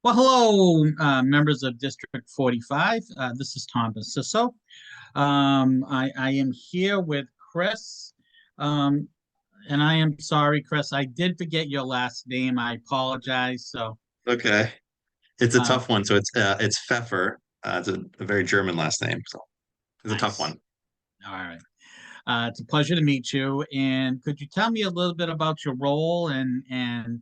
Well, hello, members of District 45. This is Tom Macisso. I am here with Chris, um, and I am sorry, Chris. I did forget your last name. I apologize. Okay. It's a Uh, tough one. So it's Pfeffer. It's a very German last name. So it's a tough nice. one. All right. It's a pleasure to meet you. And could you tell me a little bit about your role and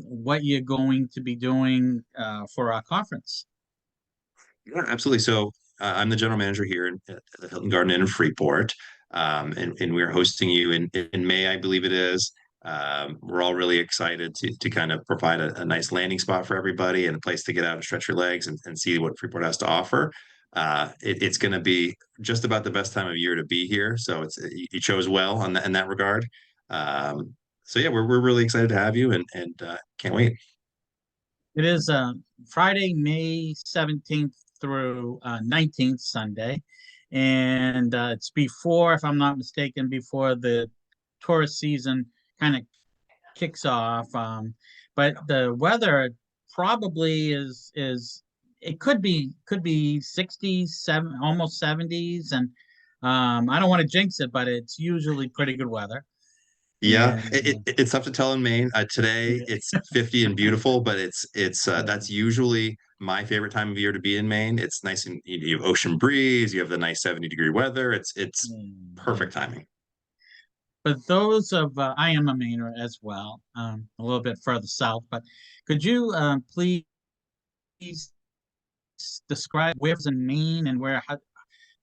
what you're going to be doing for our conference? Yeah, absolutely. So I'm the general manager here at the Hilton Garden Inn in Freeport. And we're hosting you in May, I believe it is. We're all really excited to kind of provide a nice landing spot for everybody and a place to get out and stretch your legs and see what Freeport has to offer. It's going to be just about the best time of year to be here. So you chose well in that regard. So yeah, we're really excited to have you and can't wait. It is Friday, May 17th through 19th, Sunday. And it's before, if I'm not mistaken, before the tourist season kind of kicks off. But the weather probably is it could be 60s, almost 70s, and I don't want to jinx it, but it's usually pretty good weather. Yeah, And it's tough to tell in Maine. Today it's 50 and beautiful, but it's yeah. that's usually my favorite time of year to be in Maine. It's nice and you have ocean breeze, you have the nice 70-degree weather. It's Yeah. perfect timing. But those of I am a Mainer as well, a little bit further south. But could you please describe where's in Maine and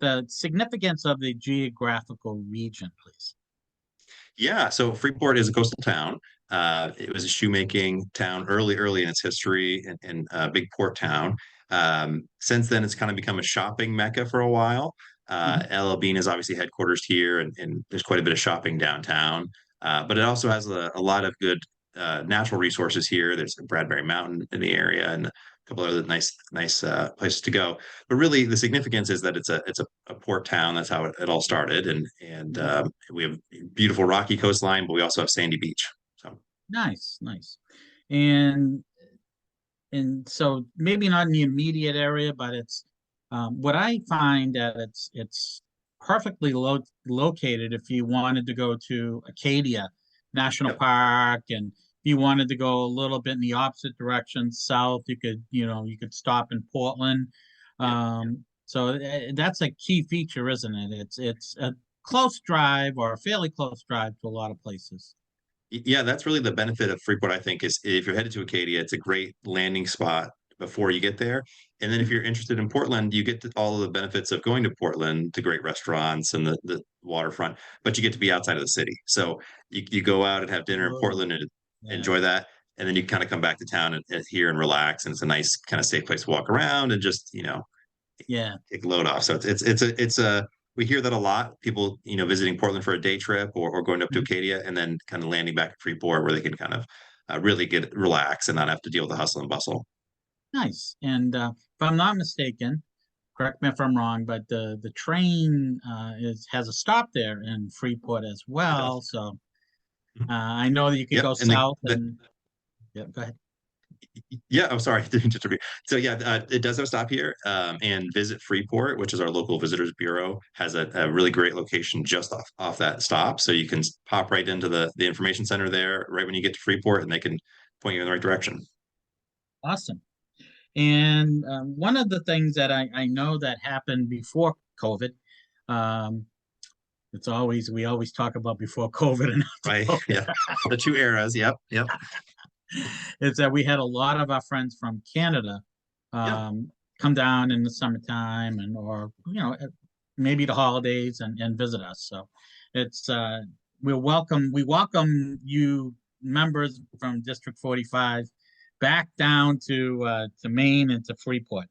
the significance of the geographical region, please? Yeah, so Freeport is a coastal town. It was a shoemaking town early in its history and a big port town. Since then, it's kind of become a shopping mecca for a while. Mhm. LL Bean is obviously headquarters here, and there's quite a bit of shopping downtown. But it also has a lot of good natural resources here. There's Bradbury Mountain in the area and a couple other nice places to go. But really, the significance is that it's a port town. That's how it all started, and we have beautiful rocky coastline, but we also have sandy beach. So Nice, nice. And and so maybe not in the immediate area, but it's what I find that it's perfectly located if you wanted to go to Acadia National yep, Park, and if you wanted to go a little bit in the opposite direction, south, you could stop in Portland. yep. So that's a key feature, isn't it? It's a close drive or a fairly close drive to a lot of places. Yeah, that's really the benefit of Freeport, I think, is if you're headed to Acadia, it's a great landing spot before you get there. And then if you're interested in Portland, you get to all of the benefits of going to Portland, the great restaurants and the waterfront, but you get to be outside of the city. So you go out and have dinner in Oh, Portland and yeah, enjoy that. And then you kind of come back to town and here and relax. And it's a nice kind of safe place to walk around and just, yeah. take load off. So it's a we hear that a lot. People, visiting Portland for a day trip or going up to Mhm. Acadia and then kind of landing back at Freeport where they can kind of really get relax and not have to deal with the hustle and bustle. Nice. And if I'm not mistaken, correct me if I'm wrong, but the train is has a stop there in Freeport as It well. does. So I know that you could Yep. go And south and yeah, go ahead. yeah, I'm sorry, didn't interrupt. So yeah, it does have a stop here. And Visit Freeport, which is our local visitors bureau, has a really great location just off that stop. So you can pop right into the information center there right when you get to Freeport, and they can point you in the right direction. Awesome. And one of the things that I know that happened before COVID, um, we always talk about before COVID and after Right. COVID, Yeah. The two eras. Yep. Yep. is that we had a lot of our friends from Canada Yep. come down in the summertime and or maybe the holidays and visit us. So it's we welcome you members from District 45 back down to Maine and to Freeport.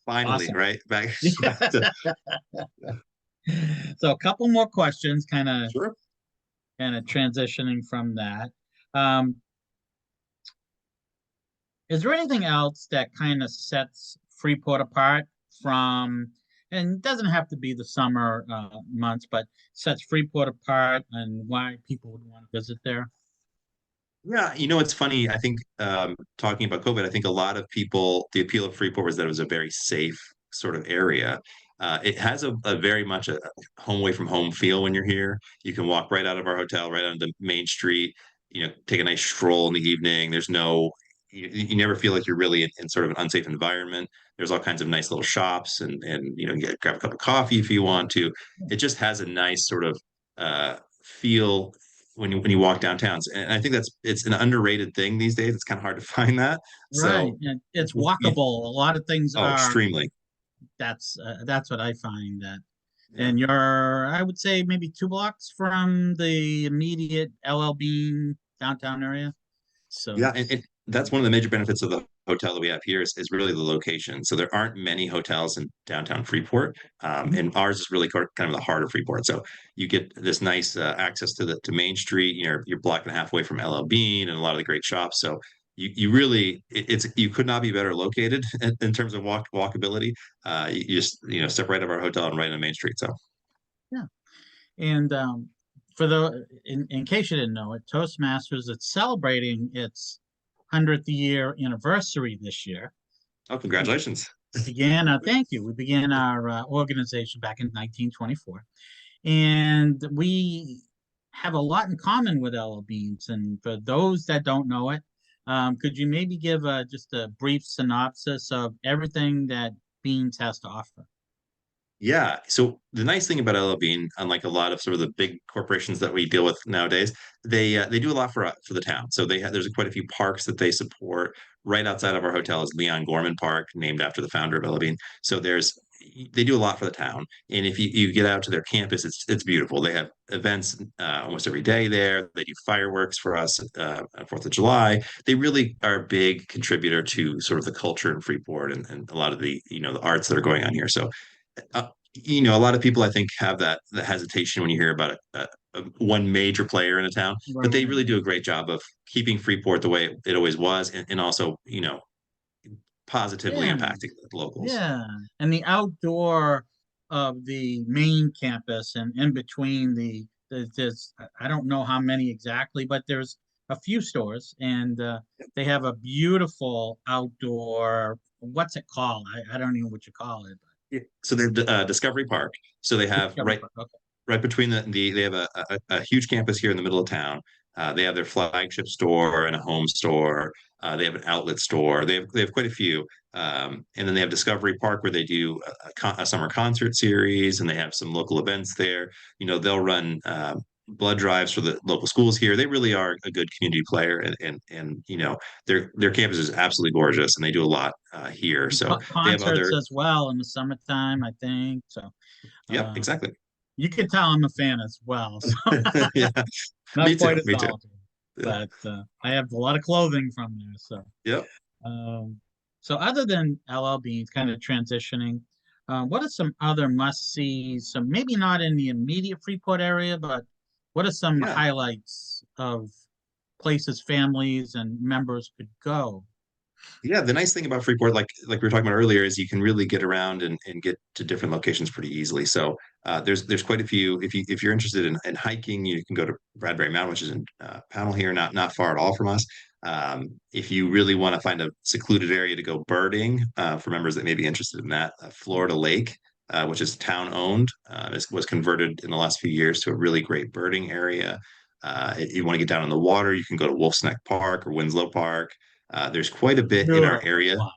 Finally, Awesome. right? Back to So a couple more questions, sure. kind of transitioning from that. Um, Is there anything else that kind of sets Freeport apart from, and it doesn't have to be the summer months, but sets Freeport apart and why people would want to visit there? Yeah, it's funny. I think talking about COVID, I think a lot of people, the appeal of Freeport was that it was a very safe sort of area. It has a very much a home away from home feel when you're here. You can walk right out of our hotel, right onto the main street, take a nice stroll in the evening. You never feel like you're really in sort of an unsafe environment. There's all kinds of nice little shops and grab a cup of coffee if you want to. It just has a nice sort of feel when you walk downtown. And I think it's an underrated thing these days. It's kind of hard to find that. Right. So And it's yeah, walkable. A lot of things oh, are, extremely. that's what I find that. Yeah. And you're, I would say maybe 2 blocks from the immediate LL Bean downtown area. So, Yeah, and that's one of the major benefits of the hotel that we have here is really the location. So there aren't many hotels in downtown Freeport, mhm, and ours is really kind of the heart of Freeport. So you get this nice access to Main Street. You're a block and a half away from LL Bean and a lot of the great shops. So you really it's you could not be better located in terms of walkability. You just step right out of our hotel and right on Main Street. So yeah. And for in case you didn't know it, Toastmasters, it's celebrating its 100th year anniversary this year. oh, congratulations. Thank you. We began our organization back in 1924, and we have a lot in common with LL Beans. And for those that don't know it, could you maybe give just a brief synopsis of everything that Beans has to offer? Yeah. So the nice thing about LL Bean, unlike a lot of sort of the big corporations that we deal with nowadays, they do a lot for the town. So there's quite a few parks that they support. Right outside of our hotel is Leon Gorman Park, named after the founder of LL Bean. So they do a lot for the town. And if you get out to their campus, it's beautiful. They have events almost every day there. They do fireworks for us on 4th of July. They really are a big contributor to sort of the culture in Freeport and a lot of the arts that are going on here. So a lot of people I think have that hesitation when you hear about one major player in a town, but they Right. really do a great job of keeping Freeport the way it always was, and also positively Yeah. impacting the locals. Yeah. And the outdoor of the main campus and in between there's, I don't know how many exactly, but there's a few stores and they have a beautiful outdoor, what's it called? I don't know what you call it. Yeah. So they have Discovery Park. So they have Discovery Park. Okay. right between they have a huge campus here in the middle of town. They have their flagship store and a home store. They have an outlet store. They have quite a few. And then they have Discovery Park where they do a summer concert series and they have some local events there. They'll run blood drives for the local schools here. They really are a good community player, and their campus is absolutely gorgeous, and they do a lot here. So they have Concerts other. as well in the summertime, I think. So Yep, uh, exactly. you can tell I'm a fan as well. So Yeah, me not too. quite as Me too. knowledgeable, Yeah. but I have a lot of clothing from there. So. Yep. Um, so other than LL Beans kind of transitioning, what are some other must-sees? So maybe not in the immediate Freeport area, but what are some Yeah. highlights of places families and members could go? Yeah, the nice thing about Freeport, like we were talking about earlier, is you can really get around and get to different locations pretty easily. So there's quite a few. If you're interested in hiking, you can go to Bradbury Mountain, which is in Pownell here, not far at all from us. If you really want to find a secluded area to go birding, for members that may be interested in that, Florida Lake, which is town owned, was converted in the last few years to a really great birding area. If you want to get down in the water, you can go to Wolf's Neck Park or Winslow Park. There's quite a bit in our Beautiful area. spot.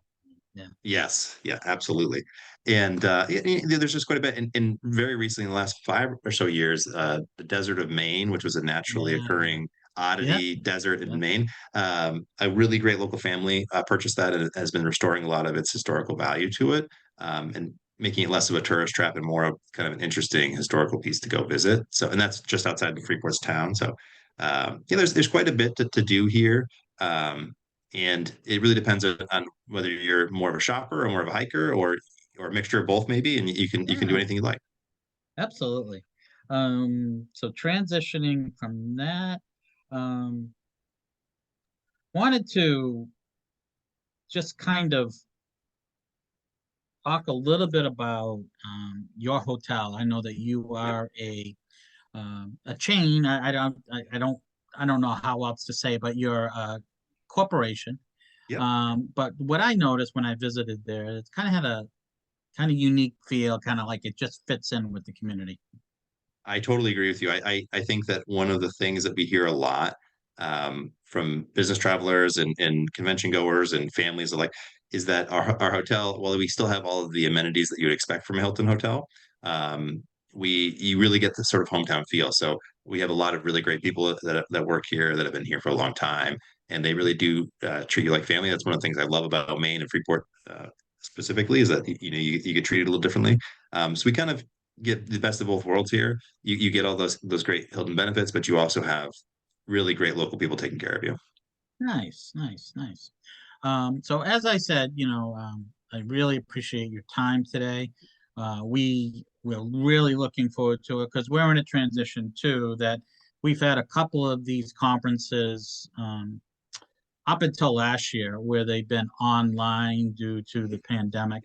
Yeah. Yes, yeah, absolutely. And there's just quite a bit. And very recently, in the last 5 or so years, the desert of Maine, which was a naturally Yeah. occurring Yeah. oddity desert in Yeah. Maine, a really great local family purchased that and has been restoring a lot of its historical value to it, and making it less of a tourist trap and more of kind of an interesting historical piece to go visit. So, and that's just outside the Freeport's town. So, yeah, there's quite a bit to do here. Um, and it really depends on whether you're more of a shopper or more of a hiker or a mixture of both maybe, and you can do Yeah. anything you like. Absolutely. So transitioning from that, um, wanted to just kind of talk a little bit about your hotel. I know that you are a chain. I don't I don't know how else to say, but you're a corporation. Yep. But what I noticed when I visited there, it's kind of had a kind of unique feel, kind of like it just fits in with the community. I totally agree with you. I think that one of the things that we hear a lot from business travelers and convention goers and families alike is that our hotel, while we still have all of the amenities that you would expect from a Hilton hotel, um, you really get the sort of hometown feel. So we have a lot of really great people that work here that have been here for a long time, and they really do treat you like family. That's one of the things I love about Maine and Freeport specifically is that you get treated a little differently. So we kind of get the best of both worlds here. You get all those great Hilton benefits, but you also have really great local people taking care of you. Nice, nice, nice. So as I said, I really appreciate your time today. We're really looking forward to it because we're in a transition too, that we've had a couple of these conferences up until last year where they've been online due to the pandemic.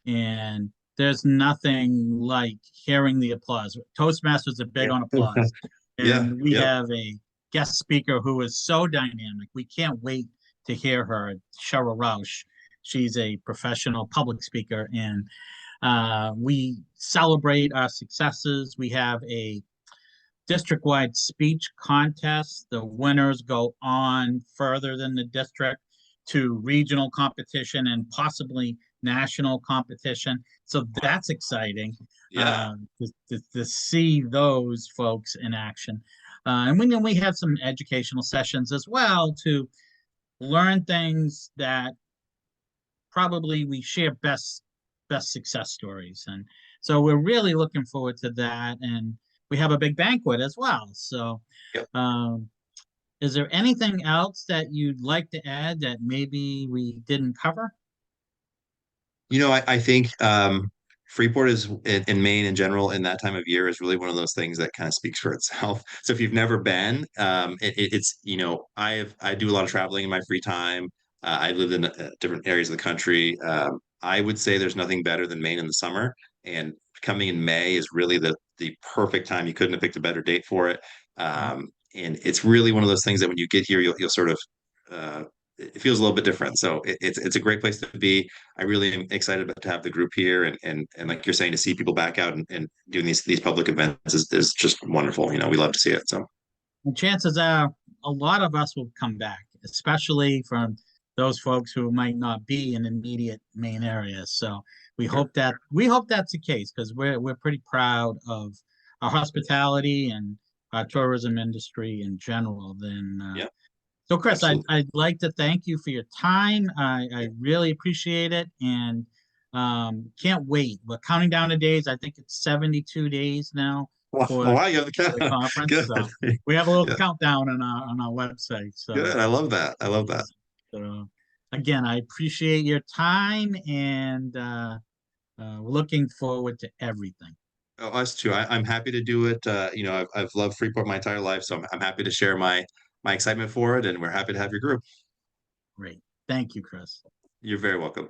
And there's nothing like hearing the applause. Toastmasters are big Yeah. on applause. Yeah. And we Yep. have a guest speaker who is so dynamic. We can't wait to hear her, Cheryl Roush. She's a professional public speaker, and we celebrate our successes. We have a district-wide speech contest. The winners go on further than the district to regional competition and possibly national competition. So that's exciting Yeah. to see those folks in action. And we have some educational sessions as well to learn things that probably we share best success stories. And so we're really looking forward to that. And we have a big banquet as well. So Yep. is there anything else that you'd like to add that maybe we didn't cover? I think Freeport is in Maine in general in that time of year is really one of those things that kind of speaks for itself. So if you've never been, it's I do a lot of traveling in my free time. I lived in different areas of the country. I would say there's nothing better than Maine in the summer, and coming in May is really the perfect time. You couldn't have picked a better date for it. And it's really one of those things that when you get here, you'll sort of uh, it feels a little bit different. So it's a great place to be. I really am excited to have the group here and like you're saying, to see people back out and doing these public events is just wonderful. We love to see it. So And chances are a lot of us will come back, especially from those folks who might not be in immediate main areas. So sure. we hope that's the case because we're pretty proud of our hospitality and our tourism industry in general. Then Yeah, so Chris, absolutely. I'd like to thank you for your time. I really appreciate it and can't wait. We're counting down the days. I think it's 72 days now Well, for wow, you have the the count. conference. Good. So we have a little Yeah, countdown on our website. good. So, I love that. I love that. so again, I appreciate your time and looking forward to everything. Oh, us too. I'm happy to do it. I've loved Freeport my entire life, so I'm happy to share my excitement for it, and we're happy to have your group. Great. Thank you, Chris. You're very welcome.